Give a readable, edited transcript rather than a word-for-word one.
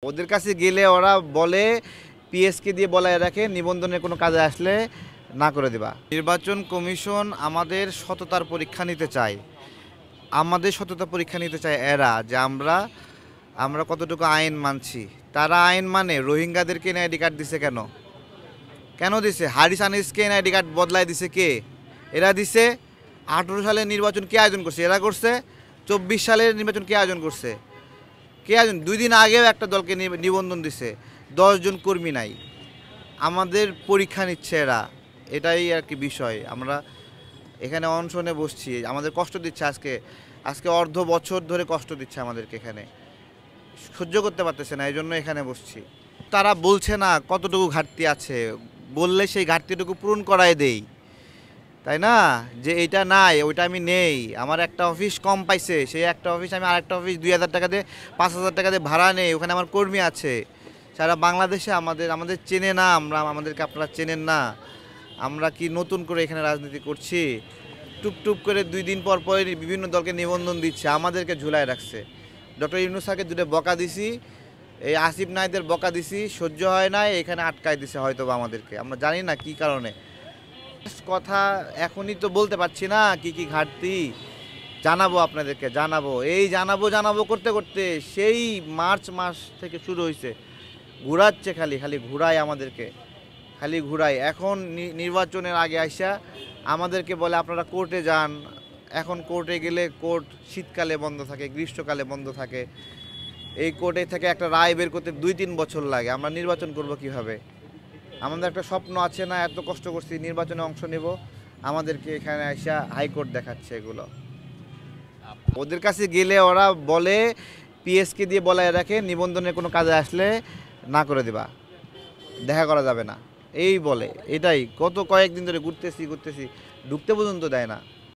ওদের কাছে গেলে ওরা বলে পিএসকে দিয়ে বলায় রাখে নিবন্ধনের কোনো কাজে আসলে না করে দেবা। নির্বাচন কমিশন আমাদের সততার পরীক্ষা নিতে চায়, আমাদের সততা পরীক্ষা নিতে চায় এরা, যে আমরা কতটুকু আইন মানছি। তারা আইন মানে রোহিঙ্গাদেরকে এনআইডি কার্ড দিছে কেন কেন দিছে? হারিস আনিসকে এনআইডি কার্ড বদলায় দিছে কে? এরা দিছে। 18 সালের নির্বাচন কে আয়োজন করছে? এরা করছে। 24 সালের নির্বাচন কে আয়োজন করছে? কে আয়োজন? 2 দিন আগেও একটা দলকে নিবন্ধন দিছে, 10 জন কর্মী নাই। আমাদের পরীক্ষা নিচ্ছে এরা, এটাই আর কি বিষয়। আমরা এখানে অনশনে বসছি, আমাদের কষ্ট দিচ্ছে। আজকে অর্ধ বছর ধরে কষ্ট দিচ্ছে আমাদেরকে, এখানে সহ্য করতে পারতেছে না, এই জন্য এখানে বসছি। তারা বলছে না কতটুকু ঘাটতি আছে, বললে সেই ঘাটতিটুকু পূরণ করায় দেই, তাই না? যে এইটা নাই, ওইটা আমি নেই। আমার একটা অফিস কম পাইছে, সেই একটা অফিস আমি আরেকটা অফিস 2000 টাকা দিয়ে 5000 টাকা দিয়ে ভাড়া নেই, ওখানে আমার কর্মী আছে সারা বাংলাদেশে। আমাদের চেনে না, আমাদেরকে আপনারা চেনেন না। আমরা কি নতুন করে এখানে রাজনীতি করছি? টুপ করে 2 দিন পর বিভিন্ন দলকে নিবন্ধন দিচ্ছে, আমাদেরকে ঝুলায় রাখছে। ডক্টর ইউনূস স্যারকে দুটো বকা দিছি, এই আসিফ নাইদের বকা দিছি, সহ্য হয় না, এখানে আটকায় দিছে হয়তো বা আমাদেরকে, আমরা জানি না কি কারণে। কথা এখনই তো বলতে পারছি না কি কি ঘাটতি। জানাবো আপনাদেরকে, জানাবো করতে করতে সেই মার্চ মাস থেকে শুরু হয়েছে। ঘুরাচ্ছে, খালি ঘুরায় আমাদেরকে, খালি ঘুরায়। এখন নির্বাচনের আগে আইসা আমাদেরকে বলে আপনারা কোর্টে যান। এখন কোর্টে গেলে কোর্ট শীতকালে বন্ধ থাকে, গ্রীষ্মকালে বন্ধ থাকে। এই কোর্টে থেকে একটা রায় বের করতে 2-3 বছর লাগে। আমরা নির্বাচন করব কিভাবে? আমাদের একটা স্বপ্ন আছে না, এত কষ্ট করছি, নির্বাচনে অংশ নেব, আমাদেরকে এখানে আইসা হাইকোর্ট দেখাচ্ছে এগুলো। ওদের কাছে গেলে ওরা বলে পিএসকে দিয়ে বলায় রাখে নিবন্ধনের কোনো কাজে আসলে না করে দেবা, দেখা করা যাবে না, এই বলে। এটাই কয়েকদিন ধরে ঘুরতেছি, ঢুকতে পর্যন্ত দেয় না।